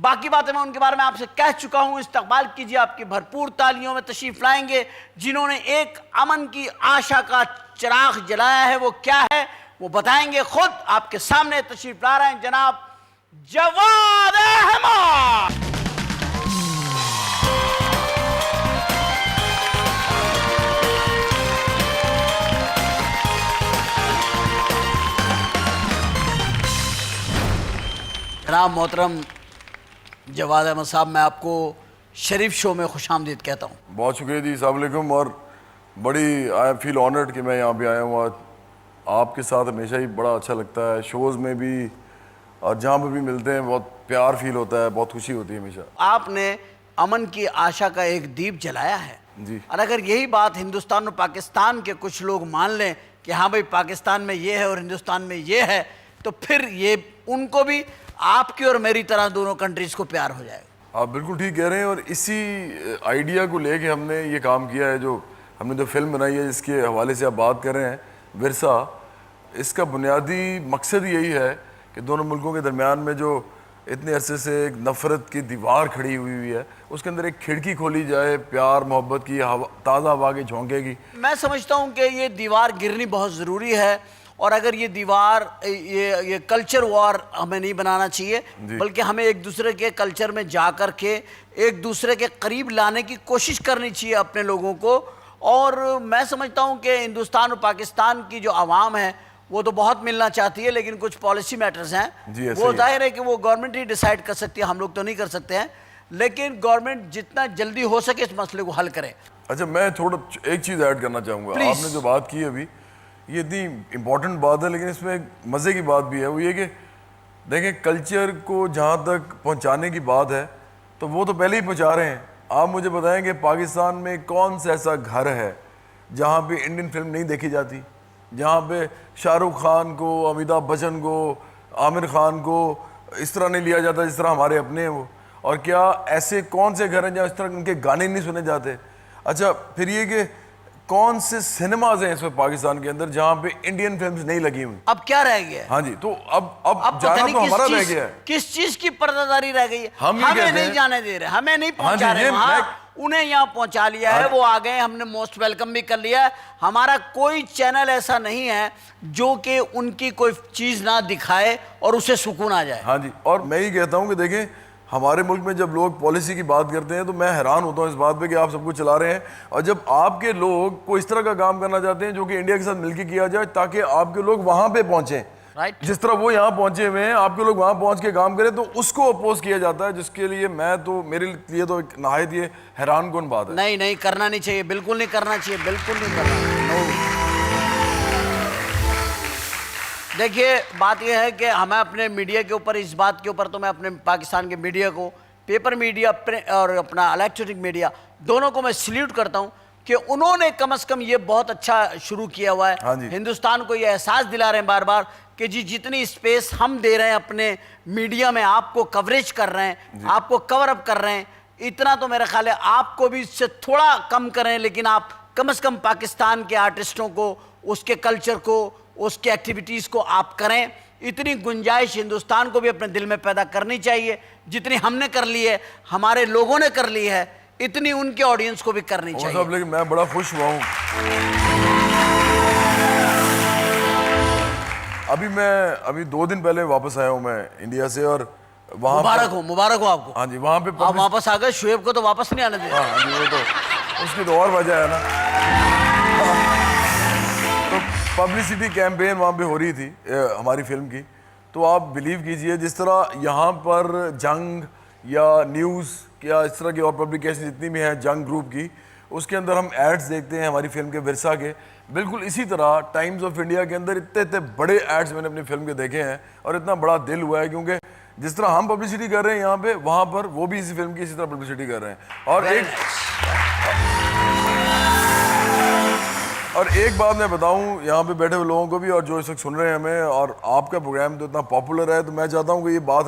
बाकी बातें मैं उनके बारे में आपसे कह चुका हूं। इस्तकबाल कीजिए, आपकी भरपूर तालियों में तशरीफ लाएंगे जिन्होंने एक अमन की आशा का चिराग जलाया है। वो क्या है वो बताएंगे, खुद आपके सामने तशरीफ ला रहे हैं जनाब जवाद अहमद। जनाब मोहतरम जवाद अहमद साहब, मैं आपको शरीफ शो में खुशामदीद कहता हूँ। बहुत शुक्रिया जी, अस्सलाम वालेकुम। और बड़ी आई फील ऑनर्ड कि मैं यहाँ पे आया हूँ। आपके साथ हमेशा ही बड़ा अच्छा लगता है, शोज़ में भी और जहाँ पर भी मिलते हैं बहुत प्यार फील होता है, बहुत खुशी होती है हमेशा। आपने अमन की आशा का एक दीप जलाया है जी। और अगर यही बात हिंदुस्तान और पाकिस्तान के कुछ लोग मान लें कि हाँ भाई पाकिस्तान में ये है और हिंदुस्तान में ये है, तो फिर ये उनको भी आपकी और मेरी तरह दोनों कंट्रीज को प्यार हो जाएगा। आप बिल्कुल ठीक कह रहे हैं। और इसी आइडिया को लेके हमने ये काम किया है, जो हमने जो फिल्म बनाई है जिसके हवाले से आप बात कर रहे हैं, विरसा। इसका बुनियादी मकसद यही है कि दोनों मुल्कों के दरमियान में जो इतने अरसे से एक नफ़रत की दीवार खड़ी हुई है, उसके अंदर एक खिड़की खोली जाए, प्यार मोहब्बत की हवा, ताज़ा हवा के झोंके की। मैं समझता हूँ कि ये दीवार गिरनी बहुत ज़रूरी है और अगर ये दीवार ये कल्चर वॉर हमें नहीं बनाना चाहिए, बल्कि हमें एक दूसरे के कल्चर में जा कर के एक दूसरे के करीब लाने की कोशिश करनी चाहिए अपने लोगों को। और मैं समझता हूँ कि हिंदुस्तान और पाकिस्तान की जो आवाम है वो तो बहुत मिलना चाहती है, लेकिन कुछ पॉलिसी मैटर्स हैं वो जाहिर है कि वो गवर्नमेंट ही डिसाइड कर सकती है, हम लोग तो नहीं कर सकते हैं, लेकिन गवर्नमेंट जितना जल्दी हो सके इस मसले को हल करे। अच्छा, मैं थोड़ा एक चीज़ ऐड करना चाहूँगा। आपने जो बात की अभी, ये इतनी इम्पॉर्टेंट बात है, लेकिन इसमें एक मज़े की बात भी है। वो ये कि देखें, कल्चर को जहाँ तक पहुँचाने की बात है तो वो तो पहले ही पहुँचा रहे हैं। आप मुझे बताएं कि पाकिस्तान में कौन सा ऐसा घर है जहाँ पे इंडियन फिल्म नहीं देखी जाती, जहाँ पे शाहरुख खान को, अमिताभ बच्चन को, आमिर खान को इस तरह नहीं लिया जाता जिस तरह हमारे अपने हैं वो। और क्या ऐसे कौन से घर हैं जहाँ इस तरह उनके गाने नहीं सुने जाते? अच्छा, फिर ये कि कौन से सिनेमाज हैं इसमें पाकिस्तान के अंदर जहाँ पे इंडियन फिल्म्स नहीं लगी हुई? अब क्या रह गया है? हाँ जी, तो अब जाना तो हमारा रह गया है। किस चीज की पर्दादारी रह गई है? हमें नहीं जाने दे रहे, हमें नहीं पहुंचा रहे वहां, उन्हें यहाँ पहुंचा लिया है, वो आ गए, हमने मोस्ट वेलकम भी कर लिया है। हमारा कोई चैनल ऐसा नहीं है जो कि उनकी कोई चीज ना दिखाए और उसे सुकून आ जाए। हाँ जी, और मैं ही कहता हूँ कि देखें, हमारे मुल्क में जब लोग पॉलिसी की बात करते हैं तो मैं हैरान होता हूँ इस बात पे कि आप सब कुछ चला रहे हैं, और जब आपके लोग कोई इस तरह का काम करना चाहते हैं जो कि इंडिया के साथ मिलकर किया जाए ताकि आपके लोग वहाँ पे पहुँचें, जिस तरह वो यहाँ पहुँचे हुए हैं, आपके लोग वहाँ पहुँच के काम करें, तो उसको अपोज किया जाता है, जिसके लिए मेरे लिए तो एक नहायत ये हैरान कुन बात है। नहीं करना नहीं चाहिए, बिल्कुल नहीं करना चाहिए, बिल्कुल नहीं करना। देखिए, बात यह है कि हमें अपने मीडिया के ऊपर, इस बात के ऊपर तो मैं अपने पाकिस्तान के मीडिया को, पेपर मीडिया और अपना इलेक्ट्रॉनिक मीडिया, दोनों को मैं सल्यूट करता हूं कि उन्होंने कम से कम ये बहुत अच्छा शुरू किया हुआ है। हाँ, हिंदुस्तान को ये एहसास दिला रहे हैं बार बार कि जी जितनी स्पेस हम दे रहे हैं अपने मीडिया में, आपको कवरेज कर रहे हैं, आपको कवर अप कर रहे हैं, इतना तो मेरा ख्याल है आपको भी इससे थोड़ा कम करें, लेकिन आप कम से कम पाकिस्तान के आर्टिस्टों को, उसके कल्चर को, उसकी एक्टिविटीज़ को आप करें। इतनी गुंजाइश हिंदुस्तान को भी अपने दिल में पैदा करनी चाहिए, जितनी हमने कर ली है, हमारे लोगों ने कर ली है, इतनी उनके ऑडियंस को भी करनी चाहिए। लेकिन मैं बड़ा खुश हुआ हूँ। अभी 2 दिन पहले वापस आया हूँ मैं इंडिया से, और वहाँ मुबारक हो आपको। हाँ जी, वहाँ पे आप वापस आ गए, शुएब को तो वापस नहीं आने दिया। हाँ जी, वो तो उसकी तो और वजह है ना। तो पब्लिसिटी कैंपेन वहाँ पे हो रही थी हमारी फिल्म की, तो आप बिलीव कीजिए जिस तरह यहाँ पर जंग या न्यूज़ या इस तरह की और पब्लिकेशन जितनी भी हैं जंग ग्रुप की, उसके अंदर हम एड्स देखते हैं हमारी फिल्म के विरसा के, बिल्कुल इसी तरह टाइम्स ऑफ इंडिया के अंदर इतने बड़े एड्स मैंने अपनी फिल्म के देखे हैं, और इतना बड़ा दिल हुआ है क्योंकि जिस तरह हम पब्लिसिटी कर रहे हैं यहाँ पे, वहाँ पर वो भी इसी फिल्म की इसी तरह पब्लिसिटी कर रहे हैं। और एक बात मैं बताऊं यहाँ पे बैठे हुए लोगों को भी और जो इस वक्त सुन रहे हैं हमें, और आपका प्रोग्राम तो इतना पॉपुलर है, तो मैं चाहता हूँ कि ये बात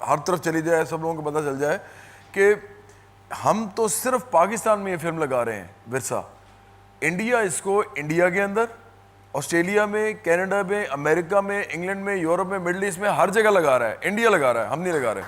हर तरफ चली जाए, सब लोगों को पता चल जाए कि हम तो सिर्फ पाकिस्तान में ये फिल्म लगा रहे हैं विरसा, इंडिया इसको इंडिया के अंदर, ऑस्ट्रेलिया में, कनाडा में, अमेरिका में, इंग्लैंड में, यूरोप में, मिडल ईस्ट में, हर जगह लगा रहा है। इंडिया लगा रहा है, हम नहीं लगा रहे।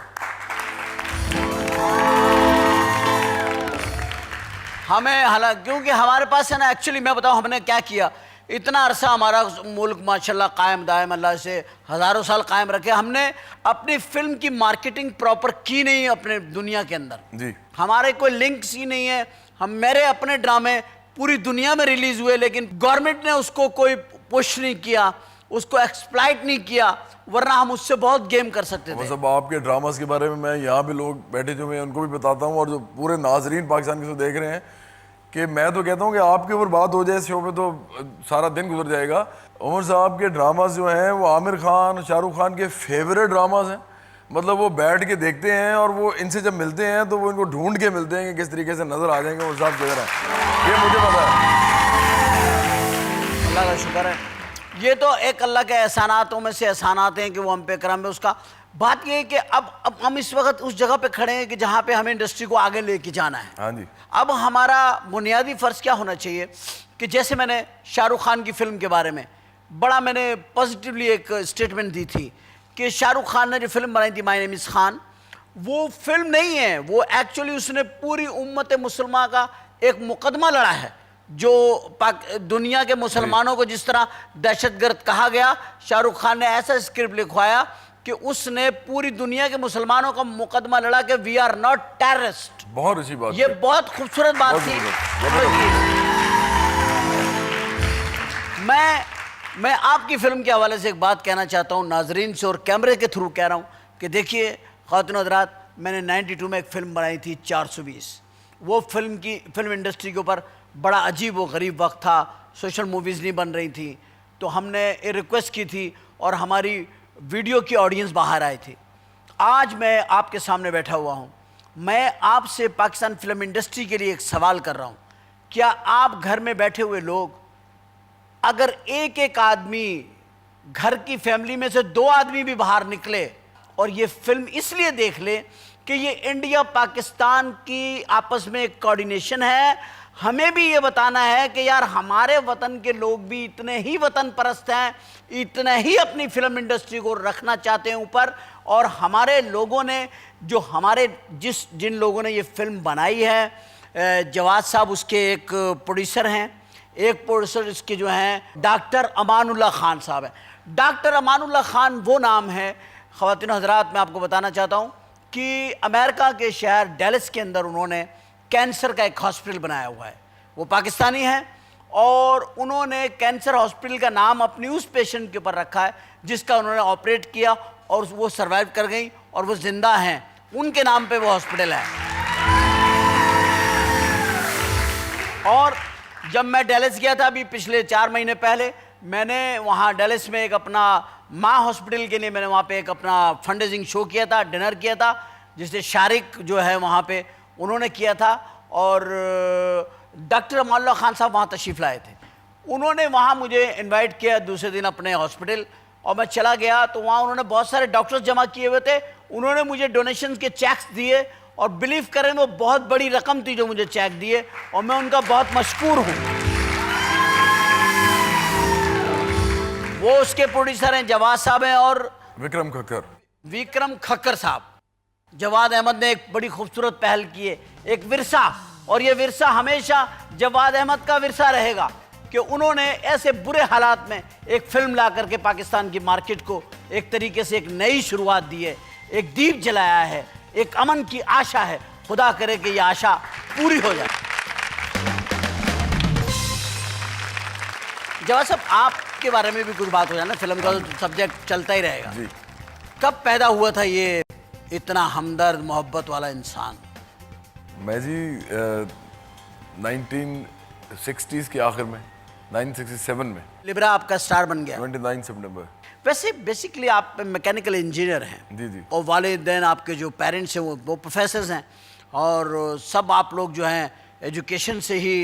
हमें हालांकि क्योंकि हमारे पास है ना, एक्चुअली मैं बताऊं हमने क्या किया। इतना अरसा हमारा मुल्क माशाल्लाह कायम दायम, अल्लाह से हज़ारों साल कायम रखे। हमने अपनी फिल्म की मार्केटिंग प्रॉपर की नहीं अपने दुनिया के अंदर जी। हमारे कोई लिंक्स ही नहीं है। मेरे अपने ड्रामे पूरी दुनिया में रिलीज हुए, लेकिन गवर्नमेंट ने उसको कोई पुश नहीं किया, उसको एक्सप्लॉइट नहीं किया, वरना हम उससे बहुत गेम कर सकते थे। मतलब आपके ड्रामास के बारे में मैं यहाँ पे लोग बैठे जो मैं उनको भी बताता हूँ, और जो पूरे नाजरीन पाकिस्तान के जो देख रहे हैं, कि मैं तो कहता हूँ कि आपके ऊपर बात हो जाए इस शो पे तो सारा दिन गुजर जाएगा। उमर साहब के ड्रामास जो हैं वो आमिर खान, शाहरुख खान के फेवरेट ड्रामास हैं। मतलब वो बैठ के देखते हैं, और वो इनसे जब मिलते हैं तो वो इनको ढूंढ के मिलते हैं कि किस तरीके से नजर आ जाएंगे उमर साहब किधर हैं। ये मुझे पता है। अल्लाह का शुक्र है। ये तो एक अल्लाह के एहसानातों में से एहसानात हैं कि वो हम पे करम है उसका। बात ये है कि अब हम इस वक्त उस जगह पे खड़े हैं कि जहाँ पे हमें इंडस्ट्री को आगे लेके जाना है। हाँ जी। अब हमारा बुनियादी फ़र्ज़ क्या होना चाहिए कि जैसे मैंने शाहरुख खान की फ़िल्म के बारे में बड़ा मैंने पॉजिटिवली एक स्टेटमेंट दी थी कि शाहरुख खान ने जो फिल्म बनाई थी माय नेम इज़ खान, वो फिल्म नहीं है, वो एक्चुअली उसने पूरी उम्मत मुसलमान का एक मुकदमा लड़ा है। जो दुनिया के मुसलमानों को जिस तरह दहशतगर्द कहा गया, शाहरुख खान ने ऐसा स्क्रिप्ट लिखवाया कि उसने पूरी दुनिया के मुसलमानों का मुकदमा लड़ा कि वी आर नॉट टेररिस्ट। बहुत अच्छी बात, ये बहुत खूबसूरत बात थी। मैं आपकी फिल्म के हवाले से एक बात कहना चाहता हूँ नाजरीन से, और कैमरे के थ्रू कह रहा हूँ कि देखिए ख़वातीन हज़रात, मैंने 92 में एक फ़िल्म बनाई थी 420। वो फिल्म इंडस्ट्री के ऊपर बड़ा अजीब व गरीब वक्त था, सोशल मूवीज़ नहीं बन रही थी, तो हमने ये रिक्वेस्ट की थी और हमारी वीडियो की ऑडियंस बाहर आई थी। आज मैं आपके सामने बैठा हुआ हूँ, मैं आपसे पाकिस्तान फिल्म इंडस्ट्री के लिए एक सवाल कर रहा हूँ। क्या आप घर में बैठे हुए लोग अगर एक एक आदमी घर की फैमिली में से 2 आदमी भी बाहर निकले और ये फिल्म इसलिए देख ले कि ये इंडिया पाकिस्तान की आपस में एक कोऑर्डिनेशन है, हमें भी ये बताना है कि यार हमारे वतन के लोग भी इतने ही वतन परस्त हैं, इतने ही अपनी फिल्म इंडस्ट्री को रखना चाहते हैं ऊपर, और हमारे लोगों ने जो जिन लोगों ने ये फिल्म बनाई है, जवाद साहब उसके एक प्रोड्यूसर हैं, एक प्रोड्यूसर इसके जो हैं डॉक्टर अमानुल्लाह खान साहब हैं। डॉक्टर अमानुल्लाह खान वो नाम है। ख़वातीन हज़रात, मैं आपको बताना चाहता हूँ कि अमेरिका के शहर डैलस के अंदर उन्होंने कैंसर का एक हॉस्पिटल बनाया हुआ है। वो पाकिस्तानी हैं और उन्होंने कैंसर हॉस्पिटल का नाम अपनी उस पेशेंट के ऊपर रखा है जिसका उन्होंने ऑपरेट किया और वो सर्वाइव कर गई और वो ज़िंदा हैं, उनके नाम पे वो हॉस्पिटल है। और जब मैं डैलस गया था अभी पिछले 4 महीने पहले, मैंने वहाँ डैलस में एक अपना माँ हॉस्पिटल के लिए मैंने वहाँ पे एक अपना फंड शो किया था, डिनर किया था, जिससे शारिक जो है वहाँ पे उन्होंने किया था, और डॉक्टर अमानुल्लाह खान साहब वहाँ तशरीफ़ लाए थे। उन्होंने वहाँ मुझे इनवाइट किया दूसरे दिन अपने हॉस्पिटल, और मैं चला गया तो वहाँ उन्होंने बहुत सारे डॉक्टर्स जमा किए हुए थे। उन्होंने मुझे डोनेशन के चेक्स दिए, और बिलीव करें वो बहुत बड़ी रकम थी जो मुझे चेक दिए, और मैं उनका बहुत मशकूर हूँ। वो उसके प्रोड्यूसर हैं जवाद साहब हैं और विक्रम खक्कर साहब। जवाद अहमद ने एक बड़ी खूबसूरत पहल की है, एक विरसा, और ये विरसा हमेशा जवाद अहमद का विरसा रहेगा कि उन्होंने ऐसे बुरे हालात में एक फिल्म ला करके पाकिस्तान की मार्केट को एक तरीके से एक नई शुरुआत दी है, एक दीप जलाया है, एक अमन की आशा है। खुदा करे कि ये आशा पूरी हो जाए। जवाद साहब, आपके बारे में भी कुछ बात हो जाए ना, फिल्म का तो सब्जेक्ट चलता ही रहेगा जी। कब पैदा हुआ था ये इतना हमदर्द मोहब्बत वाला इंसान? मैं जी 1960s के आखिर में, 1967 में लिब्रा आपका स्टार बन गया 29 सितंबर। वैसे बेसिकली आप मैकेनिकल इंजीनियर हैं जी जी, और वालिदैन आपके जो पेरेंट्स हैं वो प्रोफेसर्स हैं, और सब आप लोग जो हैं एजुकेशन से ही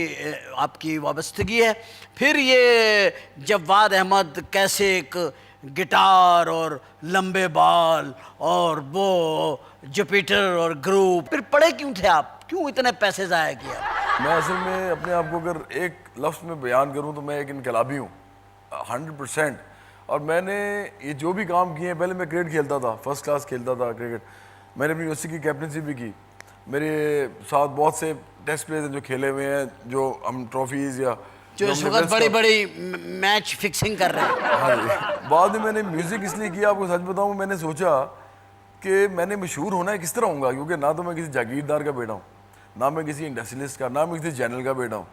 आपकी वाबस्तगी है। फिर ये जवाद अहमद कैसे एक गिटार और लंबे बाल और वो जुपिटर और ग्रुप, फिर पढ़े क्यों थे आप? क्यों इतने पैसे ज़ाया किया? मैं असल में अपने आप को अगर एक लफ्ज़ में बयान करूं तो मैं एक इनकलाबी हूँ 100%। और मैंने ये जो भी काम किए हैं, पहले मैं क्रिकेट खेलता था, फर्स्ट क्लास खेलता था क्रिकेट। मैंने अपनी यूनिवर्सिटी की कैप्टनसी भी की, मेरे साथ बहुत से टेस्ट प्लेयर्स हैं जो खेले हुए हैं, जो हम ट्रॉफीज या जो इस हमने वक्त Best बड़ी Cup- बड़ी मैच फिक्सिंग कर रहे हैं। हाँ जी। बाद में मैंने म्यूजिक इसलिए किया, आपको सच बताऊं, मैंने सोचा कि मैंने मशहूर होना है किस तरह होऊंगा, क्योंकि ना तो मैं किसी जागीरदार का बेटा हूँ, ना मैं किसी इंडस्ट्रियलिस्ट का, ना मैं किसी चैनल का बेटा हूँ।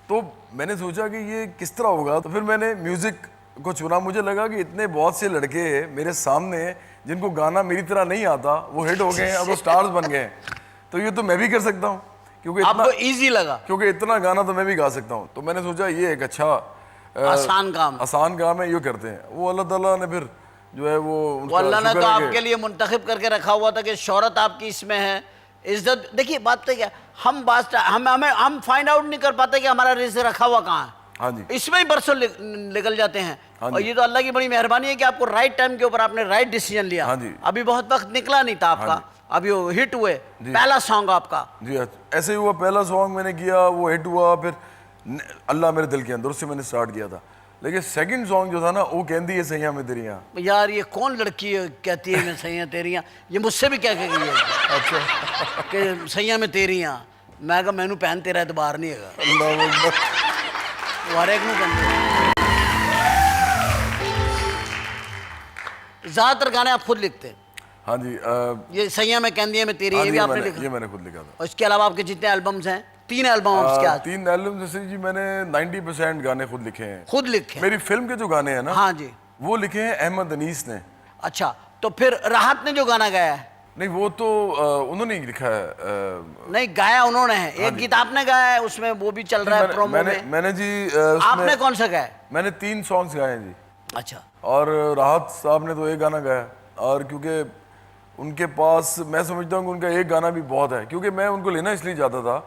तो मैंने सोचा कि ये किस तरह होगा, तो फिर मैंने म्यूजिक को चुना। मुझे लगा कि इतने बहुत से लड़के मेरे सामने हैं जिनको गाना मेरी तरह नहीं आता, वो हिट हो गए हैं, अब वो स्टार्स बन गए हैं, तो ये तो मैं भी कर सकता हूँ, क्योंकि आपको इजी लगा? क्योंकि इतना गाना तो मैं भी गा सकता हूँ। तो मैंने सोचा ये एक अच्छा आसान काम है, ये करते हैं। वो अल्लाह ताला ने फिर जो है वो अल्लाह ने शुक्र तो है कि- आपके लिए मुंतखब करके रखा हुआ था कि शोहरत आपकी इसमें है, इज्जत। देखिए बात तो क्या, हम फाइंड आउट नहीं कर पाते कि हमारा रिस्क रखा हुआ कहाँ है। हाँ जी, इसमें ही बरसों निकल जाते हैं। हाँ और जी। ये तो अल्लाह की बड़ी मेहरबानी है कि आपको राइट टाइम के ऊपर आपने राइट डिसीजन लिया। हाँ जी। अभी बहुत वक्त निकला नहीं था आपका, हाँ अभी वो हिट हुए, जी। पहला सॉन्ग आपका। जी ऐसे ही हुआ। पहला सॉन्ग मैंने किया, वो हिट हुआ, फिर अल्लाह मेरे दिल के अंदर, उससे मैंने स्टार्ट किया था। लेकिन सेकंड सॉन्ग जो था ना, वो कहती है सैया में तेरियां। यार ये कौन लड़की है कहती है मैं सैया तेरियां, ये मुझसे भी क्या कह गई है अच्छा। कि सैया में तेरियां। मैं कहा मैनू पहन तेरा एतबार नहीं है, अल्लाह अकबर। वो हर एक नूं कहंदे। ज्यादातर गाने आप खुद लिखते हैं? हाँ जी, ये सैया में कहंदी है मैं तेरी, हाँ ये जी, भी आपने लिखा? ये मैंने खुद लिखा था। और इसके अलावा आपके जितने एल्बम्स हैं, 3 एल्बम आपके आज 3 एल्बम जैसे जी, मैंने 90% गाने खुद लिखे हैं। खुद लिखे? मेरी फिल्म के जो गाने हैं ना, हाँ जी। वो लिखे हैं अहमद अनीस ने। अच्छा, तो फिर राहत ने जो गाना गाया है? नहीं, वो तो उन्होंने ही लिखा है। नहीं, गाया उन्होंने है। एक गीत आपने गाया है, उसमें वो भी चल रहा है प्रोमो में। मैंने जी आपने कौन सा गाया? मैंने 3 सॉन्ग्स गाए हैं जी। अच्छा। और राहत साहब ने तो एक गाना गाया, और क्योंकि उनके पास, मैं समझता हूँ कि उनका एक गाना भी बहुत है, क्योंकि मैं उनको लेना इसलिए चाहता था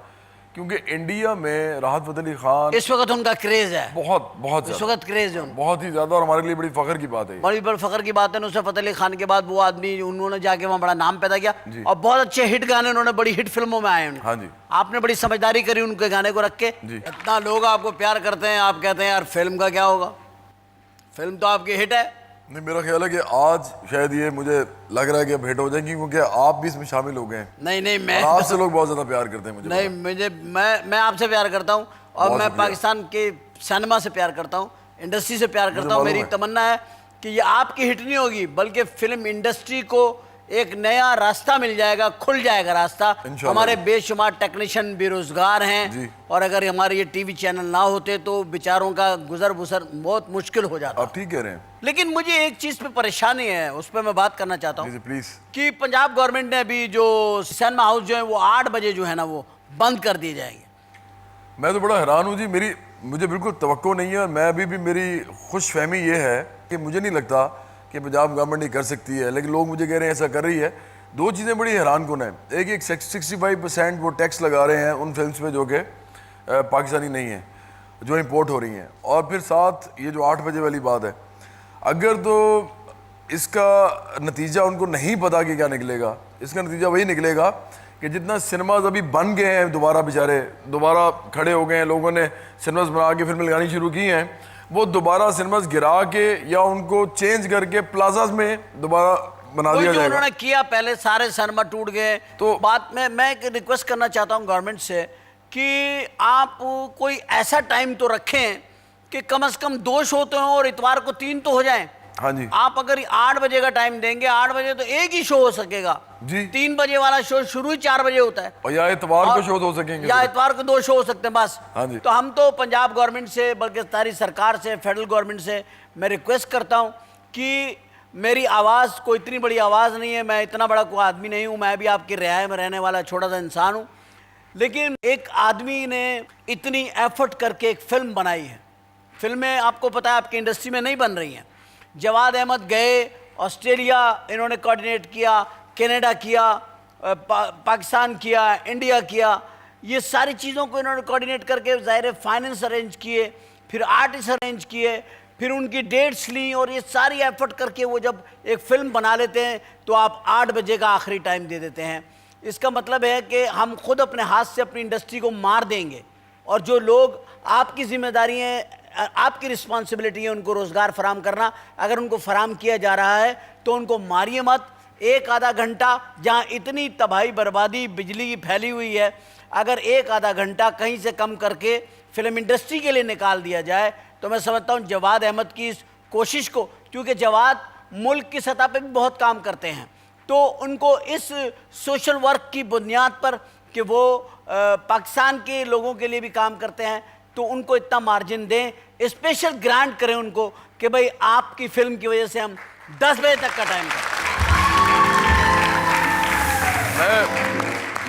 क्योंकि इंडिया में राहत फ़तेह अली खान इस वक्त उनका क्रेज है, बहुत बहुत इस ज़्यादा, वक्त क्रेज है उनका। बहुत ही ज़्यादा, और हमारे लिए बड़ी फ़ख्र की बात है ये। बड़ी बड़ी फख्र की बात है। नुसरत फतेह अली खान के बाद वो आदमी, उन्होंने जाके वहाँ बड़ा नाम पैदा किया, जी। और बहुत अच्छे हिट गाने उन्होंने बड़ी हिट फिल्मों में आए उनके। हाँ जी। आपने बड़ी समझदारी करी उनके गाने को रख के। जी। इतना लोग आपको प्यार करते हैं, आप कहते हैं यार फिल्म का क्या होगा, फिल्म तो आपकी हिट है। नहीं, मेरा ख्याल है कि आज शायद ये मुझे लग रहा है कि भेंट हो जाएगी, क्योंकि आप भी इसमें शामिल हो गए हैं, नहीं नहीं, और मैं आपसे लोग बहुत ज़्यादा प्यार करते हैं मुझे। नहीं, मैं आपसे प्यार करता हूँ, और बहुत मैं शुक्रिया। पाकिस्तान के सिनेमा से प्यार करता हूँ, इंडस्ट्री से प्यार करता हूँ। मालूम मेरी है। तमन्ना है कि ये आपकी हिट नहीं होगी, बल्कि फिल्म इंडस्ट्री को एक नया रास्ता मिल जाएगा, खुल जाएगा रास्ता। इंशाल्लाह। हमारे बेशुमार टेक्नीशियन बेरोजगार जी। हैं, और अगर हमारे ये टीवी चैनल ना होते तो बेचारों का गुजर बसर बहुत मुश्किल हो जाता। आप ठीक कह रहे हैं। लेकिन मुझे एक चीज़ पे परेशानी है, उस पर मैं बात करना चाहता हूँ जी प्लीज़। कि पंजाब गवर्नमेंट ने अभी जो सिनेमा हाउस जो है वो 8 बजे जो है ना वो बंद कर दिए जाएंगे। मैं तो बड़ा हैरान हूँ जी, मुझे बिल्कुल तवक्को नहीं है, और मैं अभी भी, मेरी खुश फहमी ये है कि मुझे नहीं लगता कि पंजाब गवर्नमेंट नहीं कर सकती है, लेकिन लोग मुझे कह रहे हैं ऐसा कर रही है। 2 चीज़ें बड़ी हैरान कुन है। एक 65% वो टैक्स लगा रहे हैं उन फिल्म्स पे जो कि पाकिस्तानी नहीं है, जो इंपोर्ट हो रही हैं, और फिर साथ ये जो 8 बजे वाली बात है, अगर तो इसका नतीजा उनको नहीं पता कि क्या निकलेगा, इसका नतीजा वही निकलेगा कि जितना सिनेमाज अभी बन गए हैं, दोबारा बेचारे दोबारा खड़े हो गए हैं, लोगों ने सिनेमाज बना के फिल्में लगानी शुरू की हैं, वो दोबारा सिनेमाज गिरा के या उनको चेंज करके प्लाजाज में दोबारा बना दिया जो जाएगा। उन्होंने किया, पहले सारे सिनेमा टूट गए। तो बात में मैं एक रिक्वेस्ट करना चाहता हूँ गवर्नमेंट से कि आप कोई ऐसा टाइम तो रखें कि कम से कम 2 शो तो हों और इतवार को 3 तो हो जाएं। हाँ जी। आप अगर 8 बजे का टाइम देंगे, 8 बजे तो एक ही शो हो सकेगा जी। 3 बजे वाला शो शुरू ही 4 बजे होता है, और या इतवार को शो हो सकेंगे, या इतवार को 2 शो हो सकते हैं बस। हाँ जी। तो हम तो पंजाब गवर्नमेंट से, बल्कि सारी सरकार से, फेडरल गवर्नमेंट से मैं रिक्वेस्ट करता हूँ कि मेरी आवाज़ कोई इतनी बड़ी आवाज़ नहीं है, मैं इतना बड़ा कोई आदमी नहीं हूँ, मैं भी आपकी रियाय में रहने वाला छोटा सा इंसान हूँ, लेकिन एक आदमी ने इतनी एफर्ट करके एक फिल्म बनाई है। फिल्में आपको पता है आपकी इंडस्ट्री में नहीं बन रही हैं। जवाद अहमद गए ऑस्ट्रेलिया, इन्होंने कोऑर्डिनेट किया, कनाडा किया, पाकिस्तान किया, इंडिया किया, ये सारी चीज़ों को इन्होंने कोऑर्डिनेट करके ज़ाहिर फाइनेंस अरेंज किए, फिर आर्टिस्ट अरेंज किए, फिर उनकी डेट्स ली, और ये सारी एफर्ट करके वो जब एक फ़िल्म बना लेते हैं तो आप 8 बजे का आखिरी टाइम दे देते हैं। इसका मतलब है कि हम खुद अपने हाथ से अपनी इंडस्ट्री को मार देंगे, और जो लोग, आपकी जिम्मेदारी है, आपकी रिस्पॉन्सिबिलिटी है उनको रोज़गार फराम करना। अगर उनको फराम किया जा रहा है तो उनको मारिए मत, एक आधा घंटा जहाँ इतनी तबाही बर्बादी बिजली की फैली हुई है, अगर एक आधा घंटा कहीं से कम करके फिल्म इंडस्ट्री के लिए निकाल दिया जाए तो मैं समझता हूँ जवाद अहमद की इस कोशिश को, क्योंकि जवाद मुल्क की सतह पे भी बहुत काम करते हैं, तो उनको इस सोशल वर्क की बुनियाद पर कि वो पाकिस्तान के लोगों के लिए भी काम करते हैं, तो उनको इतना मार्जिन दें, स्पेशल ग्रांट करें उनको कि भाई आपकी फिल्म की वजह से हम 10 बजे तक का टाइम करें।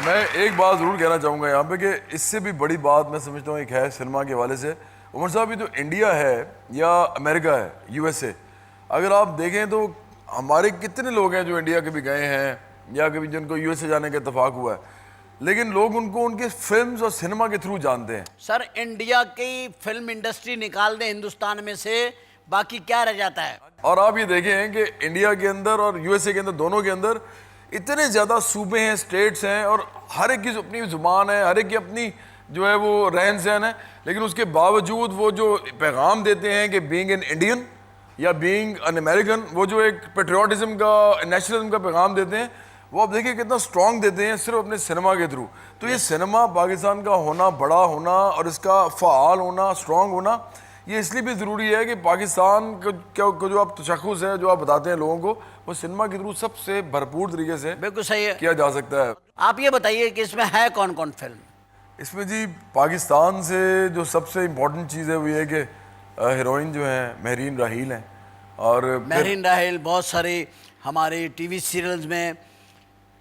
मैं एक बात ज़रूर कहना चाहूँगा यहाँ पे कि इससे भी बड़ी बात मैं समझता हूँ एक है सिनेमा के हवाले से। उमर साहब, ये जो इंडिया है या अमेरिका है, यूएसए, अगर आप देखें तो हमारे कितने लोग हैं जो इंडिया के भी गए हैं या कभी जिनको यूएसए जाने का इत्तेफाक हुआ है, लेकिन लोग उनको उनके फिल्म्स और सिनेमा के थ्रू जानते हैं। सर, इंडिया की फिल्म इंडस्ट्री निकाल दें हिंदुस्तान में से, बाकी क्या रह जाता है। और आप ये देखें कि इंडिया के अंदर और यूएसए के अंदर, दोनों के अंदर इतने ज़्यादा सूबे हैं, स्टेट्स हैं, और हर एक की अपनी ज़ुबान है, हर एक की अपनी जो है वो रहन सहन है, लेकिन उसके बावजूद वो जो पैगाम देते हैं कि बीइंग एन इंडियन या बीइंग एन अमेरिकन, वो जो एक पेट्रियाटिज्म का, नेशनलिज्म का पैगाम देते हैं, वो आप देखिए कितना स्ट्रॉन्ग देते हैं सिर्फ अपने सिनेमा के थ्रू। तो ये सिनेमा पाकिस्तान का होना, बड़ा होना और इसका फ़ाल होना, स्ट्रॉन्ग होना, ये इसलिए भी ज़रूरी है कि पाकिस्तान को जो आप तशख़्ख़ुस है, जो आप बताते हैं लोगों को, वो सिनेमा के थ्रू सबसे भरपूर तरीके से बिल्कुल सही है किया जा सकता है। आप ये बताइए कि इसमें है कौन कौन फिल्म। इसमें जी पाकिस्तान से जो सबसे इम्पोर्टेंट चीज़ है वो ये कि हीरोइन जो है महरीन राहील हैं, और महरीन राहील बहुत सारी हमारे टीवी सीरियल्स में,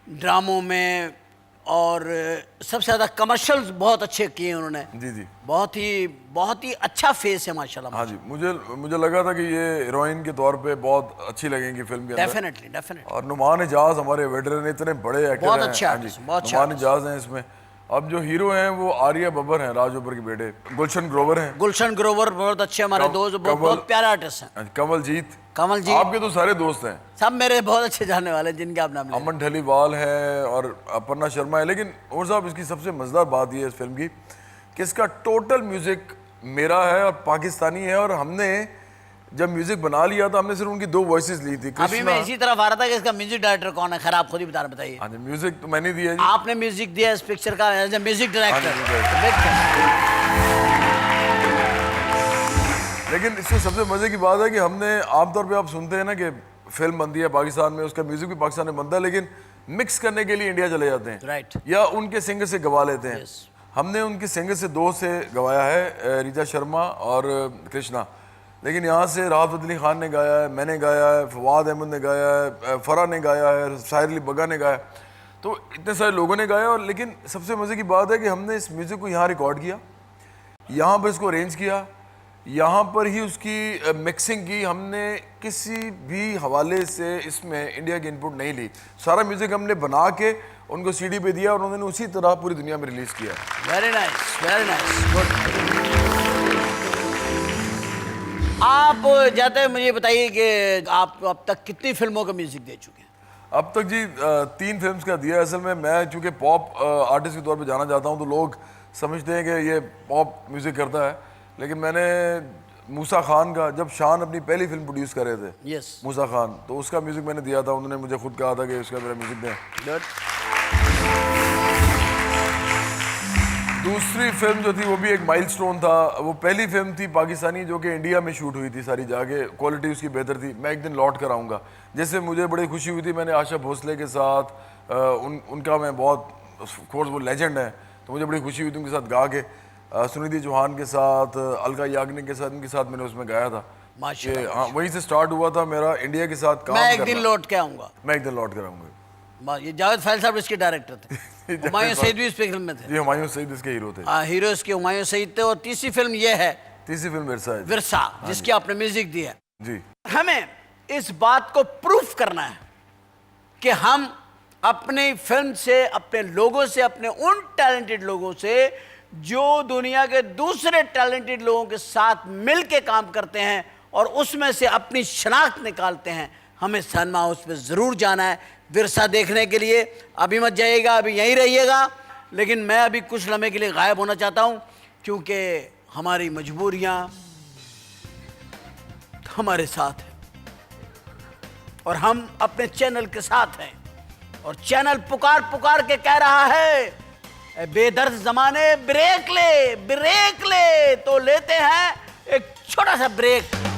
ड्रामों में, और सबसे ज़्यादा कमर्शियल्स बहुत अच्छे किए उन्होंने। जी जी, बहुत ही अच्छा फेस है माशाल्लाह। हाँ जी, मुझे लगा था कि ये हीरोइन के तौर पे बहुत अच्छी लगेंगी फिल्म के अंदर। डेफिनेटली। और नुमान एजाज हमारे वेटरन, इतने बड़े एक्टर बहुत हैं। अच्छे हाँ आर्टिस्ट, जी, बहुत अच्छे नुमान एजाज हैं इसमें। अब जो हीरो हैं वो आर्या बब्बर हैं, राज बब्बर के बेटे। गुलशन ग्रोवर हैं। गुलशन ग्रोवर बहुत अच्छे हमारे दोस्त, बहुत प्यारे आर्टिस्ट हैं। कमलजीत आपके तो सारे दोस्त हैं, सब मेरे बहुत अच्छे जानने वाले जिनके आप नाम ले। अमन ढलीवाल है और अपर्णा शर्मा है। लेकिन उमर साहब, इसकी सबसे मजेदार बात यह है इस फिल्म की कि इसका टोटल म्यूजिक मेरा है और पाकिस्तानी है, और हमने जब म्यूजिक बना लिया था हमने सिर्फ उनकी 2 वॉइसेस ली थी। अभी मैं इसी तरफ आ रहा था कि इसका म्यूजिक डायरेक्टर कौन है। खैर, आप खुद ही बताइए। हाँ जी, म्यूजिक तो मैंने दिया जी। आपने म्यूजिक दिया इस पिक्चर का एज ए म्यूजिक डायरेक्टर। लेकिन इससे सबसे मजे की बात है कि हमने आमतौर पे आप सुनते हैं ना कि फिल्म बनती है पाकिस्तान में, उसका म्यूजिक भी पाकिस्तान में बनता है, लेकिन मिक्स करने के लिए इंडिया चले जाते हैं, राइट, या उनके सिंगर से गवा लेते हैं। हमने उनके सिंगर से 2 से गवाया है, रीता शर्मा और कृष्णा। लेकिन यहाँ से राहत अली खान ने गाया है, मैंने गाया है, फवाद अहमद ने गाया है, फरा ने गाया है, साहिर अली बग्गा ने गाया, तो इतने सारे लोगों ने गाया। और लेकिन सबसे मज़े की बात है कि हमने इस म्यूज़िक को यहाँ रिकॉर्ड किया, यहाँ पर इसको अरेंज किया, यहाँ पर ही उसकी मिक्सिंग की। हमने किसी भी हवाले से इसमें इंडिया की इनपुट नहीं ली। सारा म्यूज़िक हमने बना के उनको सीडी पे दिया और उन्होंने उसी तरह पूरी दुनिया में रिलीज़ किया। Very nice, good. आप जाते हैं, मुझे बताइए कि आप अब तक कितनी फिल्मों का म्यूजिक दे चुके हैं? अब तक जी 3 फिल्म्स का दिया है। असल में मैं चूँकि पॉप आर्टिस्ट के तौर पे जाना चाहता हूँ, तो लोग समझते हैं कि ये पॉप म्यूज़िक करता है, लेकिन मैंने मूसा खान का, जब शान अपनी पहली फिल्म प्रोड्यूस कर रहे थे, मूसा खान, तो उसका म्यूज़िक मैंने दिया था। उन्होंने मुझे खुद कहा था कि उसका मेरा म्यूज़िक दें। दूसरी फिल्म जो थी वो भी एक माइलस्टोन था। वो पहली फिल्म थी पाकिस्तानी जो कि इंडिया में शूट हुई थी सारी जाके, क्वालिटी उसकी बेहतर थी। मैं एक दिन लौट कर आऊँगा, जैसे मुझे बड़ी खुशी हुई थी। मैंने आशा भोसले के साथ उनका मैं बहुत, कोर्स वो लेजेंड है, तो मुझे बड़ी खुशी हुई थी उनके साथ गा के। सुनिधि चौहान के साथ, अलका याग्निक के साथ, इनके साथ मैंने उसमें गाया था। हाँ, वहीं से स्टार्ट हुआ था मेरा इंडिया के साथ काम। मैं एक दिन लौट के आऊँगा। मैं एक दिन लौट कर आऊँगा। ये जावेद फैल साहब इसके डायरेक्टर थे। हुमायूं सईद भी इस फिल्म में थे। जी, हुमायूं सईद इसके हीरो थे। हाँ, हीरो इसके हुमायूं सईद थे। और तीसरी फिल्म ये है, तीसरी फिल्म विरसा, जिसकी आपने म्यूजिक दिया जी। हमें इस बात को प्रूफ करना है कि हम अपनी फिल्म से, अपने लोगों से, अपने उन टैलेंटेड लोगों से जो दुनिया के दूसरे टैलेंटेड लोगों के साथ मिल के काम करते हैं और उसमें से अपनी शनाख्त निकालते हैं, हमें सिनेमा हाउस पे ज़रूर जाना है विरसा देखने के लिए। अभी मत जाइएगा, अभी यहीं रहिएगा, लेकिन मैं अभी कुछ लम्हे के लिए गायब होना चाहता हूँ, क्योंकि हमारी मजबूरियाँ हमारे साथ हैं और हम अपने चैनल के साथ हैं और चैनल पुकार पुकार के कह रहा है, "ए बेदर्द जमाने ब्रेक ले, ब्रेक ले।" तो लेते हैं एक छोटा सा ब्रेक।